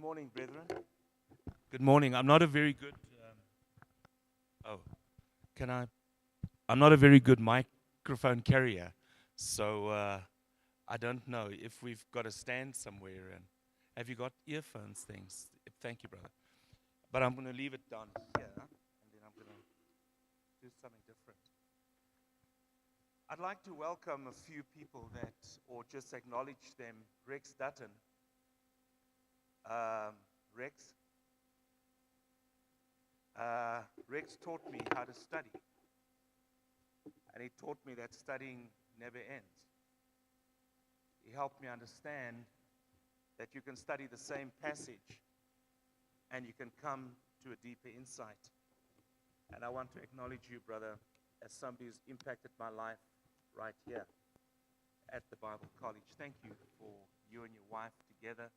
morning, brethren. Good morning. I'm not a very good. Oh, can I? I'm not a very good microphone carrier, so I don't know if we've got to stand somewhere. And have you got earphones? Things. Thank you, brother. But I'm going to leave it down here, and then I'm going to do something different. I'd like to welcome a few people that, or just acknowledge them. Rex Dutton. Rex. Rex taught me how to study. And he taught me that studying never ends. He helped me understand that you can study the same passage and you can come to a deeper insight. And I want to acknowledge you, brother, as somebody who's impacted my life right here at the Bible College. Thank you for you and your wife together.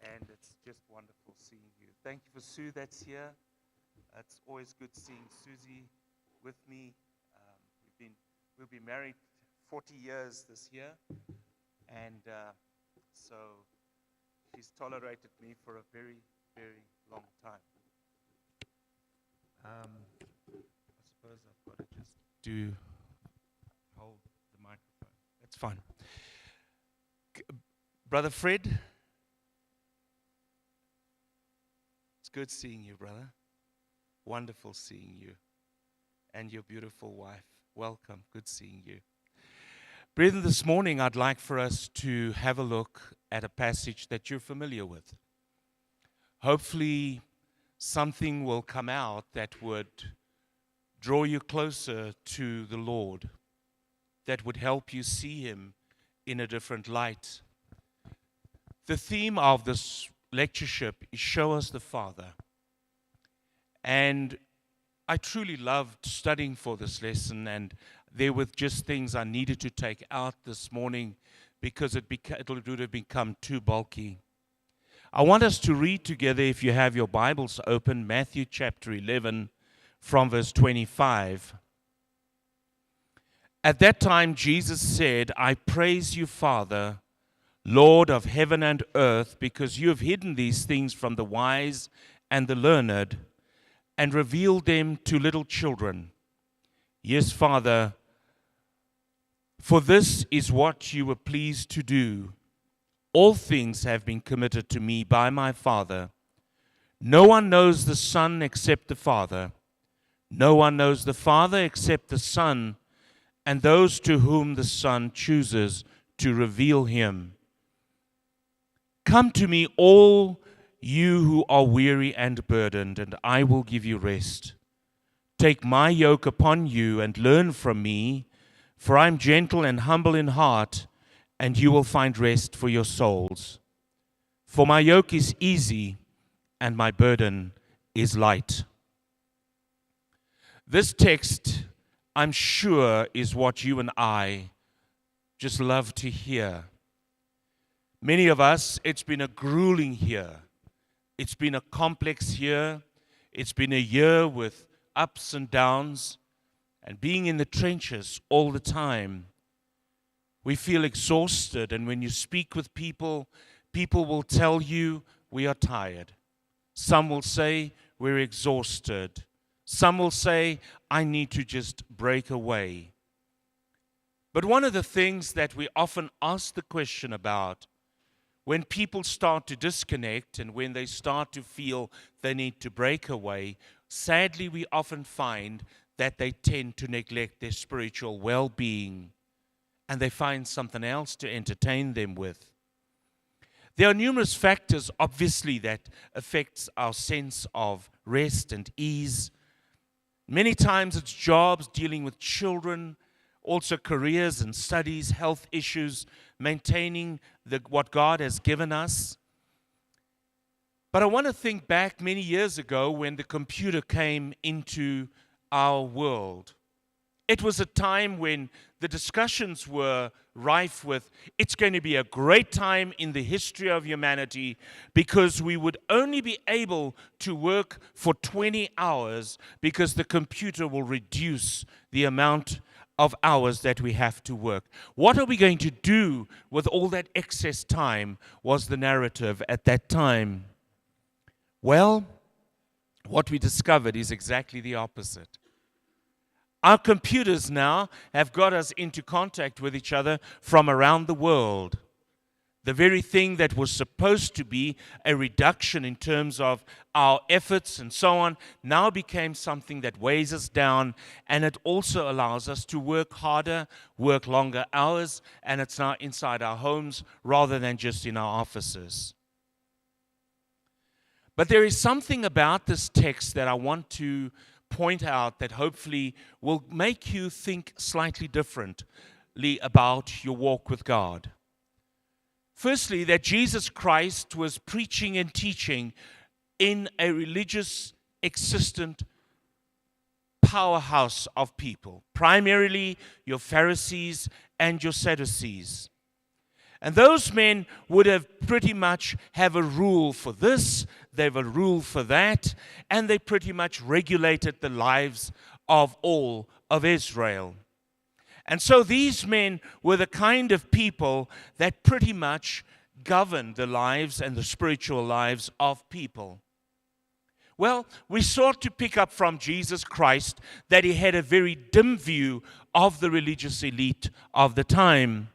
And it's just wonderful seeing you. Thank you for Sue that's here. It's always good seeing Susie with me. We'll be married 40 years this year. And so she's tolerated me for a very, very long time. I suppose I've got to just hold the microphone. That's fine. Brother Fred, it's good seeing you, brother. Wonderful seeing you. And your beautiful wife. Welcome. Good seeing you. Brethren, this morning I'd like for us to have a look at a passage that you're familiar with. Hopefully something will come out that would draw you closer to the Lord, that would help you see Him in a different light. The theme of this lectureship is Show Us the Father. And I truly loved studying for this lesson, and there were just things I needed to take out this morning because it would have become too bulky. I want us to read together, if you have your Bibles open, Matthew chapter 11 from verse 25. At that time Jesus said, I praise you, Father, Lord of heaven and earth, because you have hidden these things from the wise and the learned, and revealed them to little children. Yes, Father, for this is what you were pleased to do. All things have been committed to me by my Father. No one knows the Son except the Father. No one knows the Father except the Son, and those to whom the Son chooses to reveal Him. Come to me, all you who are weary and burdened, and I will give you rest. Take my yoke upon you and learn from me, for I am gentle and humble in heart, and you will find rest for your souls. For my yoke is easy, and my burden is light. This text, I'm sure, is what you and I just love to hear. Many of us, it's been a grueling year. It's been a complex year. It's been a year with ups and downs and being in the trenches all the time. We feel exhausted, and when you speak with people, people will tell you we are tired. Some will say we're exhausted. Some will say I need to just break away. But one of the things that we often ask the question about when people start to disconnect and when they start to feel they need to break away, sadly we often find that they tend to neglect their spiritual well-being and they find something else to entertain them with. There are numerous factors, obviously, that affects our sense of rest and ease. Many times it's jobs, dealing with children, also careers and studies, health issues, maintaining what God has given us. But I want to think back many years ago when the computer came into our world. It was a time when the discussions were rife with, it's going to be a great time in the history of humanity because we would only be able to work for 20 hours because the computer will reduce the amount of hours that we have to work. What are we going to do with all that excess time, was the narrative at that time. Well, what we discovered is exactly the opposite. Our computers now have got us into contact with each other from around the world. The very thing that was supposed to be a reduction in terms of our efforts and so on now became something that weighs us down, and it also allows us to work harder, work longer hours, and it's now inside our homes rather than just in our offices. But there is something about this text that I want to point out that hopefully will make you think slightly differently about your walk with God. Firstly, that Jesus Christ was preaching and teaching in a religious, existent powerhouse of people, primarily your Pharisees and your Sadducees. And those men would have pretty much have a rule for this, they have a rule for that, and they pretty much regulated the lives of all of Israel. And so these men were the kind of people that pretty much governed the lives and the spiritual lives of people. Well, we sought to pick up from Jesus Christ that he had a very dim view of the religious elite of the time.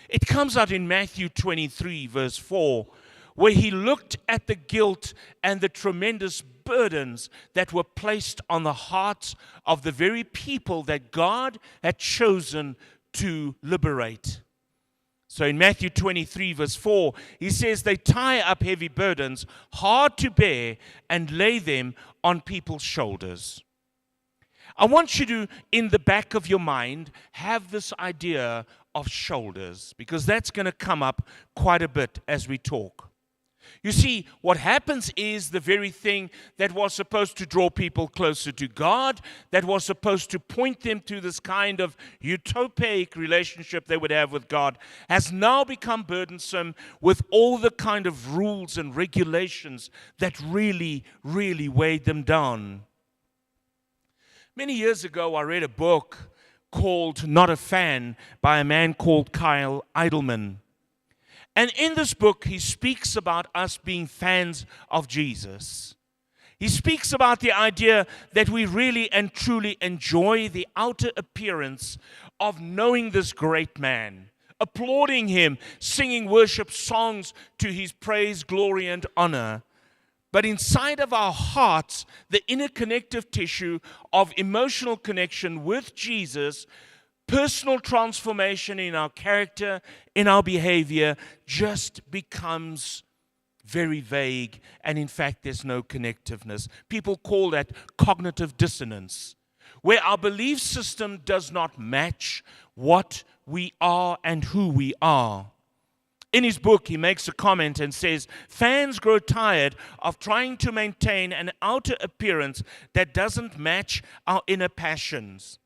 It comes out in Matthew 23, verse 4, where he looked at the guilt and the tremendous burdens that were placed on the hearts of the very people that God had chosen to liberate. So in Matthew 23, verse 4, he says, they tie up heavy burdens, hard to bear, and lay them on people's shoulders. I want you to, in the back of your mind, have this idea of shoulders, because that's going to come up quite a bit as we talk. You see, what happens is the very thing that was supposed to draw people closer to God, that was supposed to point them to this kind of utopic relationship they would have with God, has now become burdensome with all the kind of rules and regulations that really, really weighed them down. Many years ago, I read a book called Not a Fan by a man called Kyle Idleman. And in this book, he speaks about us being fans of Jesus. He speaks about the idea that we really and truly enjoy the outer appearance of knowing this great man, applauding him, singing worship songs to his praise, glory, and honor. But inside of our hearts, the inner connective tissue of emotional connection with Jesus, personal transformation in our character, in our behavior, just becomes very vague. And in fact, there's no connectiveness. People call that cognitive dissonance, where our belief system does not match what we are and who we are. In his book, he makes a comment and says, fans grow tired of trying to maintain an outer appearance that doesn't match our inner passions.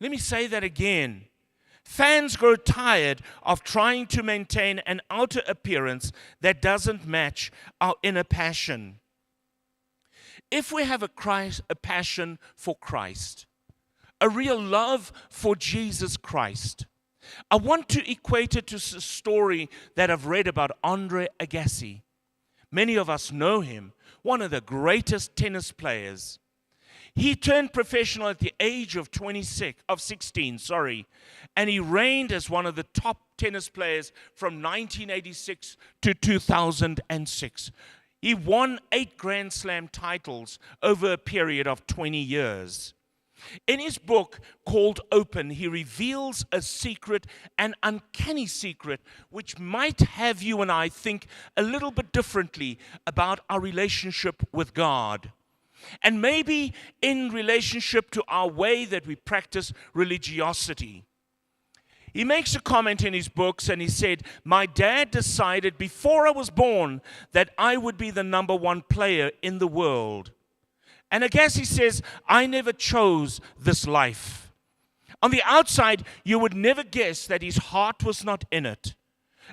Let me say that again. Fans grow tired of trying to maintain an outer appearance that doesn't match our inner passion. If we have a passion for Christ, a real love for Jesus Christ, I want to equate it to a story that I've read about Andre Agassi. Many of us know him, one of the greatest tennis players. He turned professional at the age of 16, and he reigned as one of the top tennis players from 1986 to 2006. He won 8 Grand Slam titles over a period of 20 years. In his book called Open, he reveals a secret, an uncanny secret, which might have you and I think a little bit differently about our relationship with God. And maybe in relationship to our way that we practice religiosity. He makes a comment in his books and he said, my dad decided before I was born that I would be the number 1 player in the world. And I guess he says, I never chose this life. On the outside, you would never guess that his heart was not in it.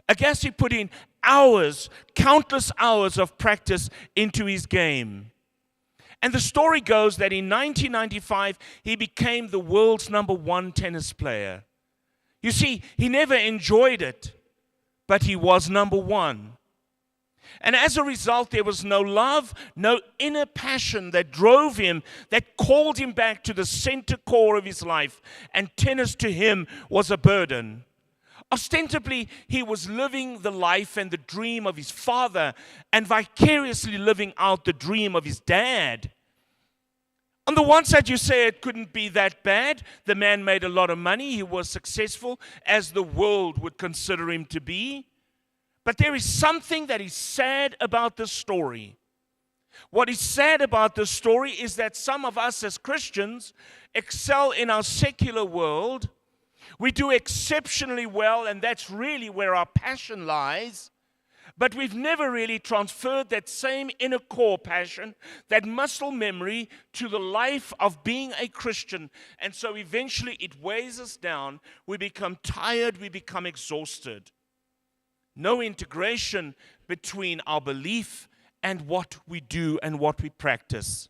I guess he put in hours, countless hours of practice into his game. And the story goes that in 1995, he became the world's #1 tennis player. You see, he never enjoyed it, but he was #1. And as a result, there was no love, no inner passion that drove him, that called him back to the center core of his life. And tennis to him was a burden. Ostensibly, he was living the life and the dream of his father and vicariously living out the dream of his dad. On the one side, you say it couldn't be that bad. The man made a lot of money. He was successful, as the world would consider him to be. But there is something that is sad about this story. What is sad about this story is that some of us as Christians excel in our secular world. We do exceptionally well, and that's really where our passion lies. But we've never really transferred that same inner core passion, that muscle memory, to the life of being a Christian. And so eventually it weighs us down. We become tired. We become exhausted. No integration between our belief and what we do and what we practice.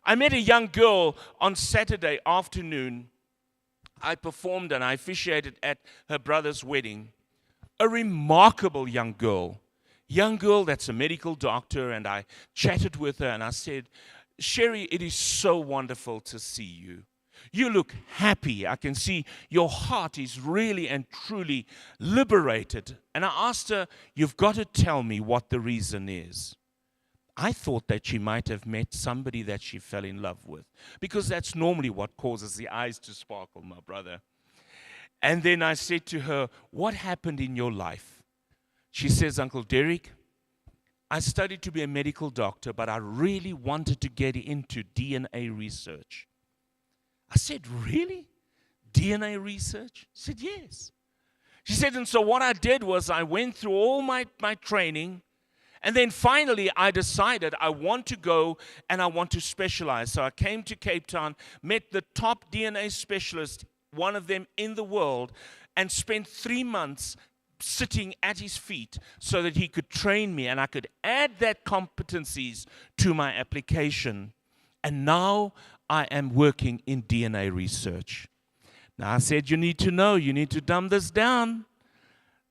I met a young girl on Saturday afternoon. I performed and I officiated at her brother's wedding. A remarkable young girl that's a medical doctor, and I chatted with her and I said, "Sherry, it is so wonderful to see you. You look happy. I can see your heart is really and truly liberated." And I asked her, "You've got to tell me what the reason is." I thought that she might have met somebody that she fell in love with, because that's normally what causes the eyes to sparkle, my brother. And then I said to her, "What happened in your life?" She says, "Uncle Dereck, I studied to be a medical doctor, but I really wanted to get into DNA research." I said, "Really? DNA research?" She said, "Yes." She said, "And so what I did was I went through all my training, and then finally I decided I want to go and I want to specialize." So I came to Cape Town, met the top DNA specialist, one of them in the world, and spent 3 months sitting at his feet so that he could train me and I could add that competencies to my application. And now I am working in DNA research. Now I said, "You need to know, you need to dumb this down."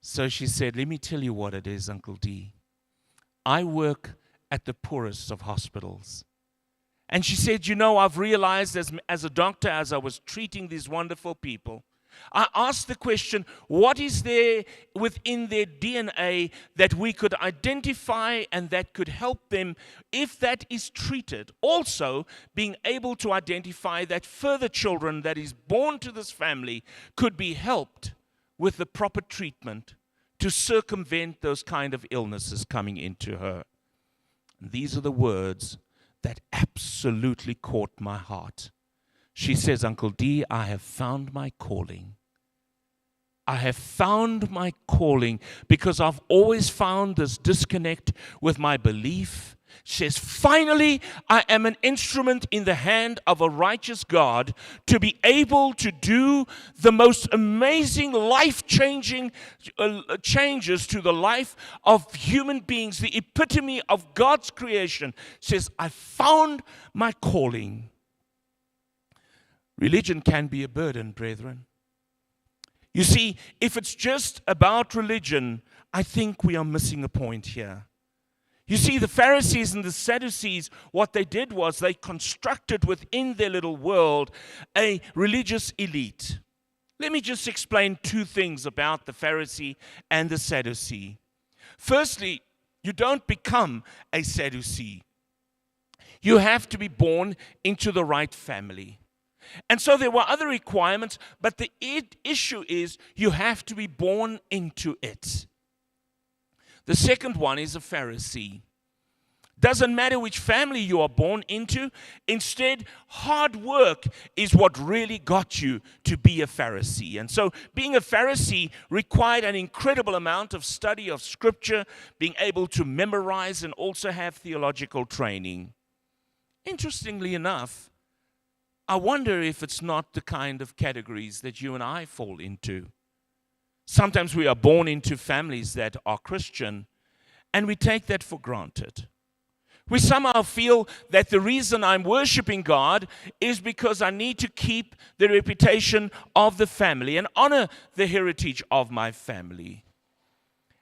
So she said, "Let me tell you what it is, Uncle D. I work at the poorest of hospitals." And she said, "I've realized as a doctor, as I was treating these wonderful people, I asked the question, what is there within their DNA that we could identify and that could help them if that is treated? Also, being able to identify that further children that is born to this family could be helped with the proper treatment to circumvent those kind of illnesses coming into her." And these are the words that absolutely caught my heart. She says, "Uncle D, I have found my calling. I have found my calling because I've always found this disconnect with my belief." She says, "Finally, I am an instrument in the hand of a righteous God to be able to do the most amazing life-changing changes to the life of human beings, the epitome of God's creation." She says, "I found my calling." Religion can be a burden, brethren. You see, if it's just about religion, I think we are missing a point here. You see, the Pharisees and the Sadducees, what they did was they constructed within their little world a religious elite. Let me just explain 2 things about the Pharisee and the Sadducee. Firstly, you don't become a Sadducee. You have to be born into the right family. And so there were other requirements, but the issue is you have to be born into it. The second one is a Pharisee. Doesn't matter which family you are born into. Instead, hard work is what really got you to be a Pharisee. And so being a Pharisee required an incredible amount of study of Scripture, being able to memorize and also have theological training. Interestingly enough, I wonder if it's not the kind of categories that you and I fall into. Sometimes we are born into families that are Christian, and we take that for granted. We somehow feel that the reason I'm worshiping God is because I need to keep the reputation of the family and honor the heritage of my family.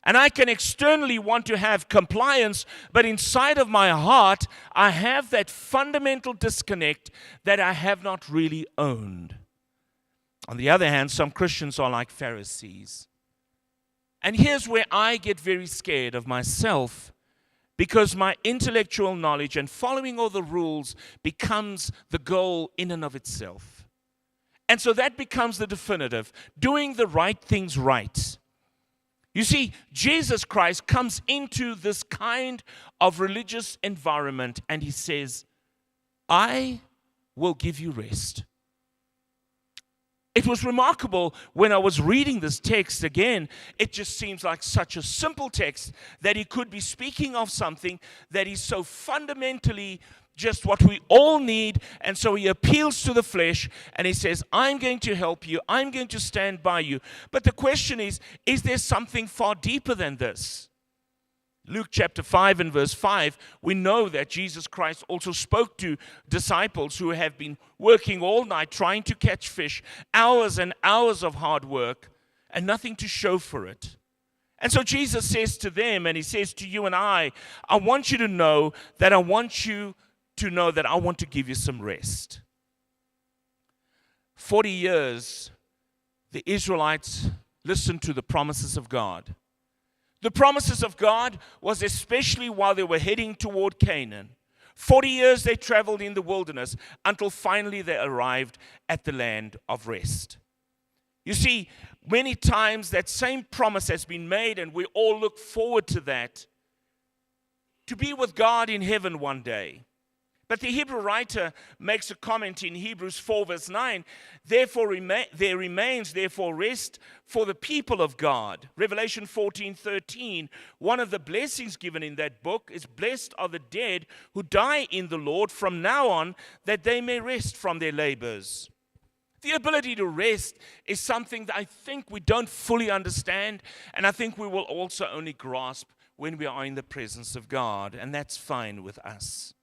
And I can externally want to have compliance, but inside of my heart, I have that fundamental disconnect that I have not really owned. On the other hand, some Christians are like Pharisees. And here's where I get very scared of myself, because my intellectual knowledge and following all the rules becomes the goal in and of itself. And so that becomes the definitive, doing the right things right. You see, Jesus Christ comes into this kind of religious environment and he says, I will give you rest. It was remarkable when I was reading this text again. It just seems like such a simple text that he could be speaking of something that is so fundamentally just what we all need. And so he appeals to the flesh and he says, I'm going to help you. I'm going to stand by you. But the question is there something far deeper than this? Luke chapter 5 and verse 5, we know that Jesus Christ also spoke to disciples who have been working all night trying to catch fish, hours and hours of hard work, and nothing to show for it. And so Jesus says to them, and he says to you and I want you to know that I want to give you some rest. 40 years, the Israelites listened to the promises of God. The promises of God was especially while they were heading toward Canaan. 40 years they traveled in the wilderness until finally they arrived at the land of rest. You see, many times that same promise has been made and we all look forward to that, to be with God in heaven one day. But the Hebrew writer makes a comment in Hebrews 4 verse 9, there remains rest for the people of God. Revelation 14:13, one of the blessings given in that book is, blessed are the dead who die in the Lord from now on, that they may rest from their labors. The ability to rest is something that I think we don't fully understand, and I think we will also only grasp when we are in the presence of God, and that's fine with us.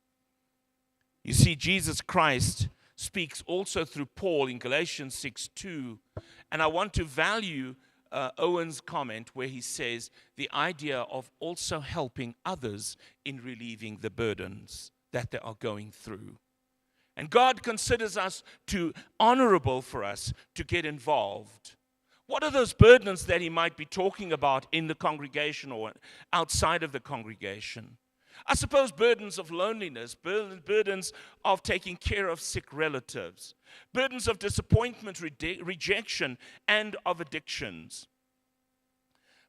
You see, Jesus Christ speaks also through Paul in Galatians 6:2. And I want to value Owen's comment where he says the idea of also helping others in relieving the burdens that they are going through. And God considers us too honorable for us to get involved. What are those burdens that he might be talking about in the congregation or outside of the congregation? I suppose burdens of loneliness, burdens of taking care of sick relatives, burdens of disappointment, rejection, and of addictions.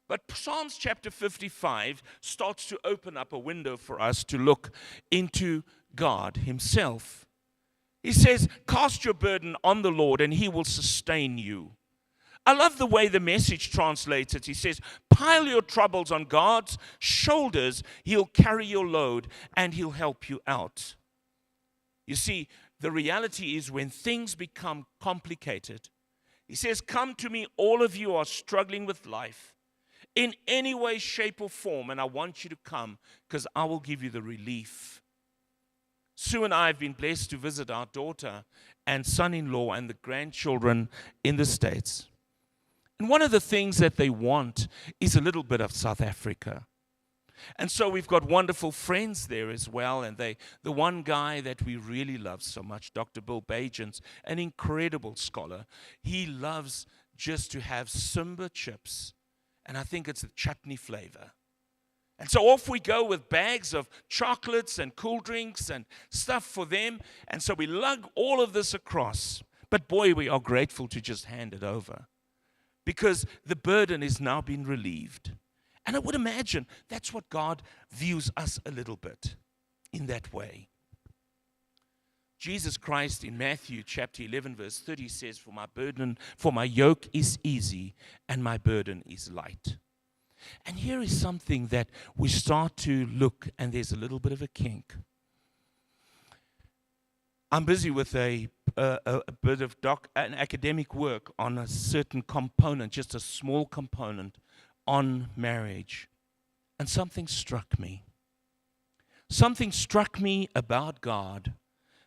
But Psalms chapter 55 starts to open up a window for us to look into God himself. He says, cast your burden on the Lord and he will sustain you. I love the way the Message translates it. He says, pile your troubles on God's shoulders. He'll carry your load and he'll help you out. You see, the reality is when things become complicated, he says, come to me, all of you are struggling with life in any way, shape, or form, and I want you to come because I will give you the relief. Sue and I have been blessed to visit our daughter and son-in-law and the grandchildren in the States. And one of the things that they want is a little bit of South Africa. And so we've got wonderful friends there as well. And the one guy that we really love so much, Dr. Bill Bajans, an incredible scholar, he loves just to have Simba chips. And I think it's a chutney flavor. And so off we go with bags of chocolates and cool drinks and stuff for them. And so we lug all of this across. But boy, we are grateful to just hand it over, because the burden is now being relieved. And I would imagine that's what God views us a little bit in that way. Jesus Christ in Matthew chapter 11 verse 30 says, for my yoke is easy and my burden is light. And here is something that we start to look, and there's a little bit of a kink. I'm busy with a bit of an academic work on a certain component, just a small component on marriage. And something struck me. something struck me about God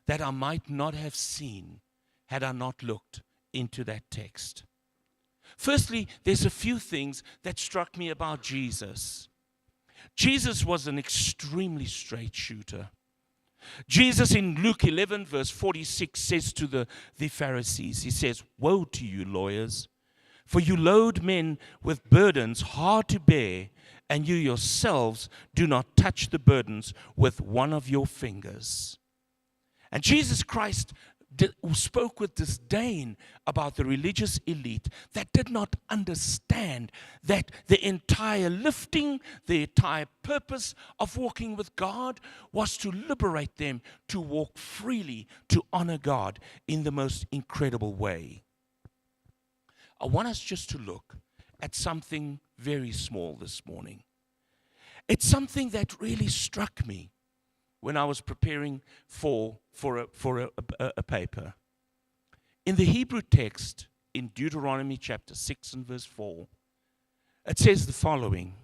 that I might not have seen had I not looked into that text. Firstly, there's a few things that struck me about Jesus. Jesus was an extremely straight shooter. Jesus in Luke 11 verse 46 says to the Pharisees, he says, "Woe to you, lawyers, for you load men with burdens hard to bear, and you yourselves do not touch the burdens with one of your fingers." And Jesus Christ spoke with disdain about the religious elite that did not understand that the entire lifting, the entire purpose of walking with God was to liberate them to walk freely, to honor God in the most incredible way. I want us just to look at something very small this morning. It's something that really struck me when I was preparing for a paper. In the Hebrew text, in Deuteronomy chapter 6 and verse 4, it says the following: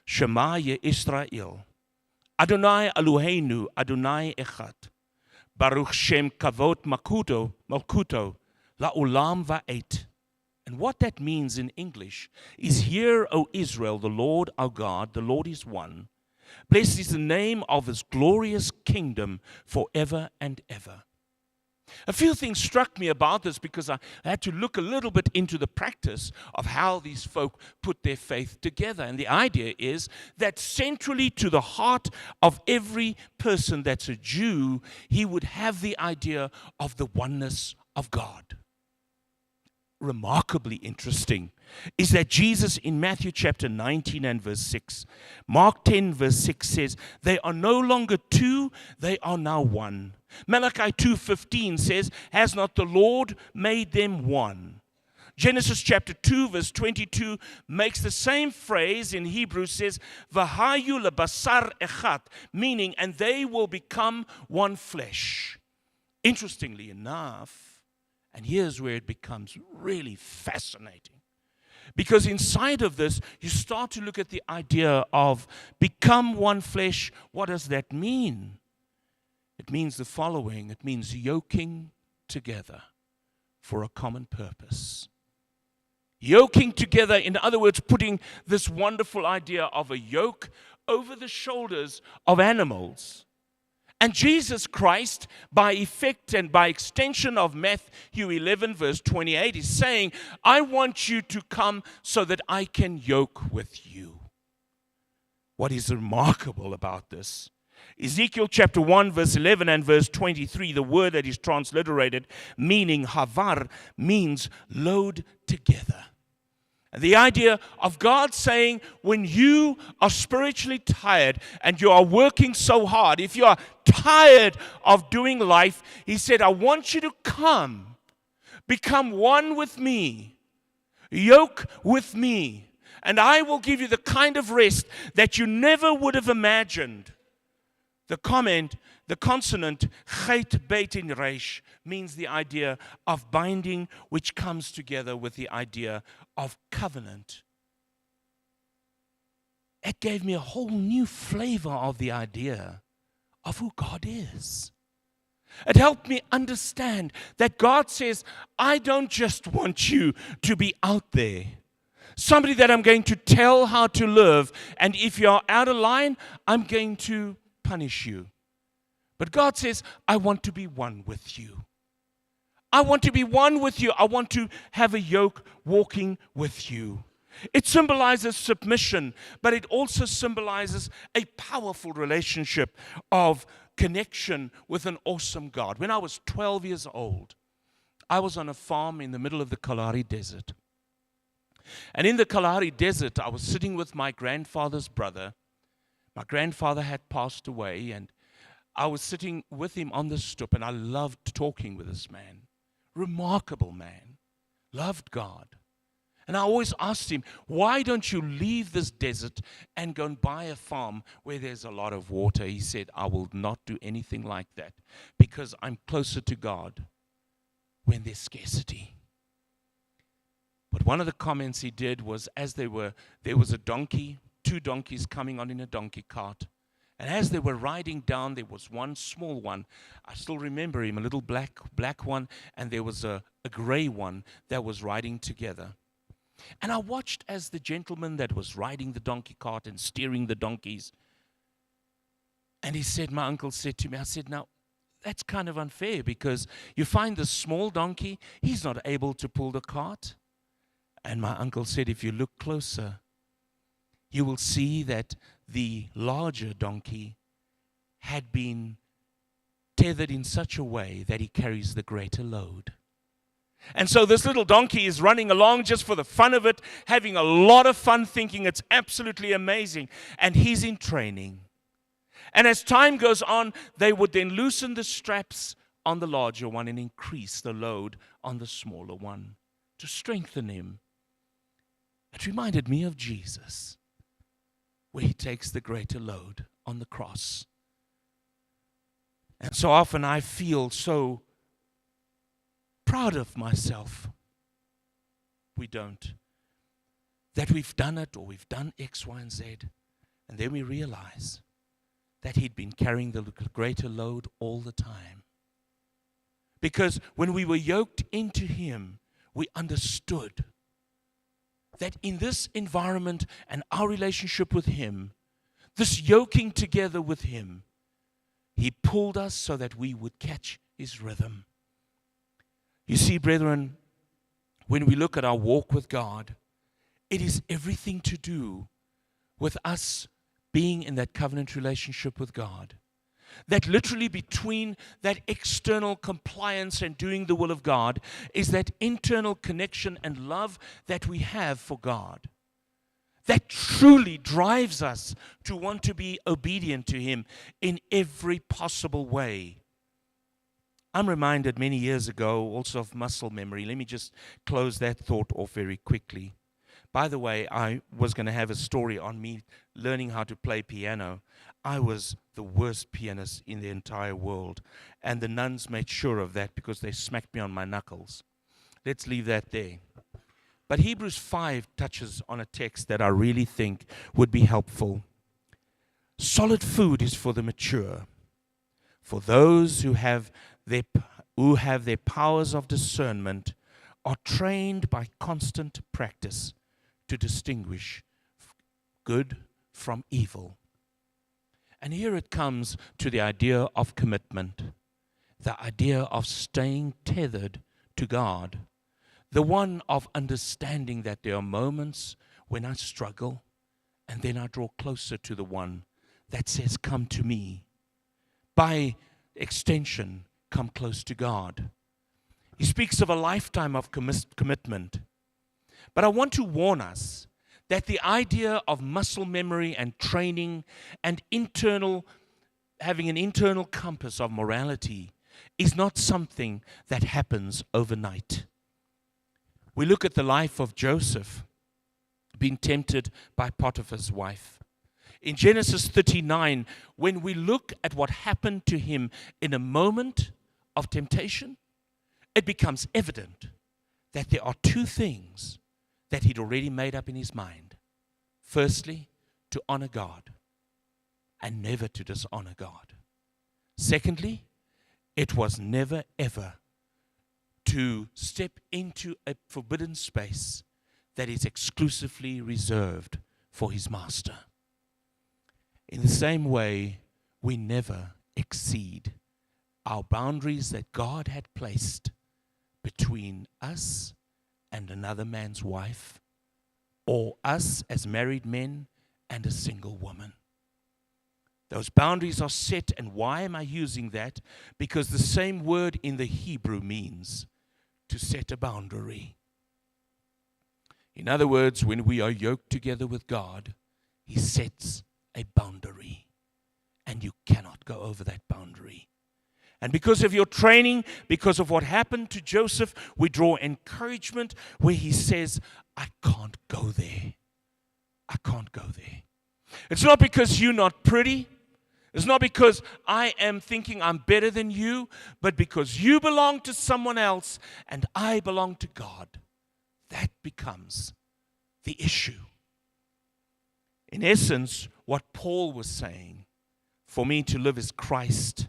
Shema ye Israel, Adonai Eloheinu, Adonai Echad, Baruch Shem Kavod Malkuto, La'olam Va'et. And what that means in English is, "Hear, O Israel, the Lord our God, the Lord is one. Blessed is the name of his glorious kingdom forever and ever." A few things struck me about this because I had to look a little bit into the practice of how these folk put their faith together. And the idea is that centrally to the heart of every person that's a Jew, he would have the idea of the oneness of God. Remarkably interesting is that Jesus in Matthew chapter 19 and verse 6, Mark 10 verse 6 says, "They are no longer two, they are now one." Malachi 2:15 says, "Has not the Lord made them one?" Genesis chapter 2 verse 22 makes the same phrase in Hebrew, says, "V'hayu lebasar echad," meaning, and they will become one flesh. Interestingly enough, and here's where it becomes really fascinating, because inside of this, you start to look at the idea of become one flesh. What does that mean? It means the following. It means yoking together for a common purpose. Yoking together, in other words, putting this wonderful idea of a yoke over the shoulders of animals. And Jesus Christ, by effect and by extension of Matthew 11, verse 28, is saying, "I want you to come so that I can yoke with you." What is remarkable about this? Ezekiel chapter 1, verse 11 and verse 23, the word that is transliterated, meaning havar, means load together. The idea of God saying, when you are spiritually tired and you are working so hard, if you are tired of doing life, he said, "I want you to come, become one with me, yoke with me, and I will give you the kind of rest that you never would have imagined." The consonant chet beit in resh means the idea of binding, which comes together with the idea of covenant. It gave me a whole new flavor of the idea of who God is. It helped me understand that God says, "I don't just want you to be out there, somebody that I'm going to tell how to live, and if you're out of line, I'm going to punish you." But God says, "I want to be one with you. I want to be one with you. I want to have a yoke walking with you." It symbolizes submission, but it also symbolizes a powerful relationship of connection with an awesome God. When I was 12 years old, I was on a farm in the middle of the Kalahari Desert. And in the Kalahari Desert, I was sitting with my grandfather's brother. My grandfather had passed away, and I was sitting with him on the stoep, and I loved talking with this man. Remarkable man. Loved God. And I always asked him, "Why don't you leave this desert and go and buy a farm where there's a lot of water?" He said, "I will not do anything like that because I'm closer to God when there's scarcity." But one of the comments he did was, there was a donkey, 2 donkeys coming on in a donkey cart, And as they were riding down, there was one small one. I still remember him, a little black one, and there was a gray one that was riding together. And I watched as the gentleman that was riding the donkey cart and steering the donkeys. And he said, my uncle said to me, I said, now, that's kind of unfair because you find the small donkey, he's not able to pull the cart. And my uncle said, if you look closer, you will see that the larger donkey had been tethered in such a way that he carries the greater load. And so this little donkey is running along just for the fun of it, having a lot of fun, thinking it's absolutely amazing. And he's in training. And as time goes on, they would then loosen the straps on the larger one and increase the load on the smaller one to strengthen him. It reminded me of Jesus, where he takes the greater load on the cross. And so often I feel so proud of myself. We don't. That we've done it, or we've done X, Y, and Z. And then we realize that he'd been carrying the greater load all the time. Because when we were yoked into him, we understood that in this environment and our relationship with him, this yoking together with him, he pulled us so that we would catch his rhythm. You see, brethren, when we look at our walk with God, it is everything to do with us being in that covenant relationship with God. That literally between that external compliance and doing the will of God is that internal connection and love that we have for God. That truly drives us to want to be obedient to him in every possible way. I'm reminded many years ago also of muscle memory. Let me just close that thought off very quickly. By the way, I was going to have a story on me learning how to play piano. I was the worst pianist in the entire world, and the nuns made sure of that because they smacked me on my knuckles. Let's leave that there. But Hebrews 5 touches on a text that I really think would be helpful. Solid food is for the mature, for those who have their powers of discernment are trained by constant practice to distinguish good from evil. And here it comes to the idea of commitment, the idea of staying tethered to God, the one of understanding that there are moments when I struggle and then I draw closer to the one that says, come to me. By extension, come close to God. He speaks of a lifetime of commitment. But I want to warn us that the idea of muscle memory and training and having an internal compass of morality is not something that happens overnight. We look at the life of Joseph being tempted by Potiphar's wife. In Genesis 39, when we look at what happened to him in a moment of temptation, it becomes evident that there are two things that he'd already made up in his mind. Firstly, to honor God and never to dishonor God. Secondly, it was never ever to step into a forbidden space that is exclusively reserved for his master. In the same way, we never exceed our boundaries that God had placed between us and another man's wife, or us as married men and a single woman. Those boundaries are set, and why am I using that? Because the same word in the Hebrew means to set a boundary. In other words, when we are yoked together with God, he sets a boundary, and you cannot go over that boundary. And because of your training, because of what happened to Joseph, we draw encouragement where he says, I can't go there. I can't go there. It's not because you're not pretty. It's not because I am thinking I'm better than you, but because you belong to someone else and I belong to God. That becomes the issue. In essence, what Paul was saying For me to live is Christ.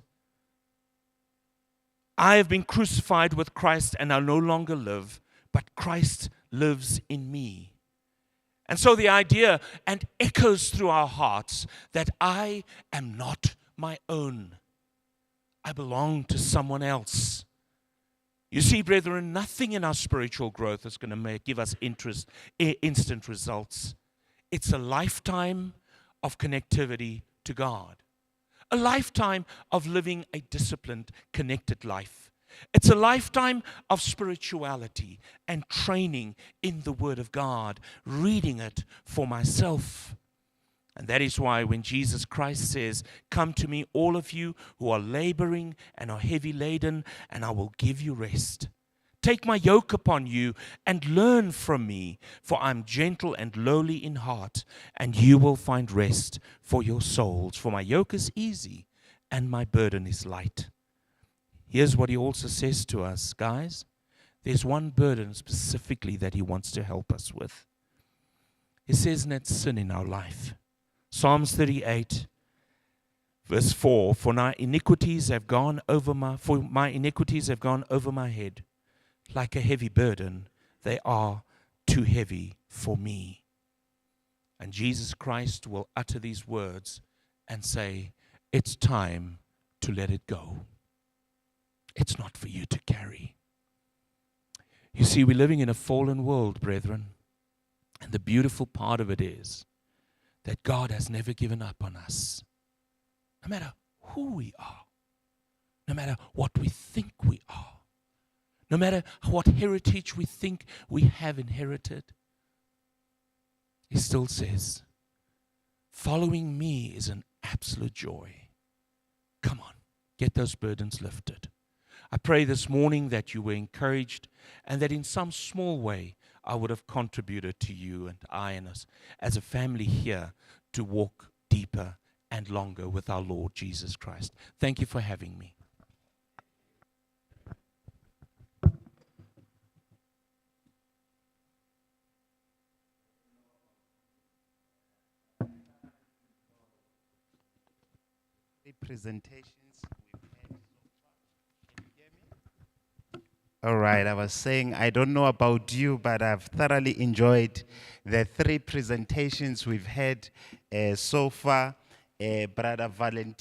I have been crucified with Christ, and I no longer live, but Christ lives in me. And so the idea and echoes through our hearts that I am not my own. I belong to someone else. You see, brethren, nothing in our spiritual growth is going to give us instant results. It's a lifetime of connectivity to God. A lifetime of living a disciplined, connected life. It's a lifetime of spirituality and training in the Word of God, reading it for myself. And that is why when Jesus Christ says, "Come to me, all of you who are laboring and are heavy laden, and I will give you rest. Take my yoke upon you and learn from me, for I'm gentle and lowly in heart, and you will find rest for your souls. For my yoke is easy and my burden is light." Here's what he also says to us, guys. There's one burden specifically that he wants to help us with. He says, and it's sin in our life. Psalms 38, verse 4, For my iniquities have gone over my head. Like a heavy burden, they are too heavy for me. And Jesus Christ will utter these words and say, it's time to let it go. It's not for you to carry. You see, we're living in a fallen world, brethren. And the beautiful part of it is that God has never given up on us. No matter who we are, no matter what we think we are, no matter what heritage we think we have inherited, he still says, following me is an absolute joy. Come on, get those burdens lifted. I pray this morning that you were encouraged and that in some small way I would have contributed to you and I and us as a family here to walk deeper and longer with our Lord Jesus Christ. Thank you for having me. Presentations we've had so far. Can you hear me? All right, I was saying, I don't know about you, but I've thoroughly enjoyed the 3 presentations we've had so far. Brother Valentine.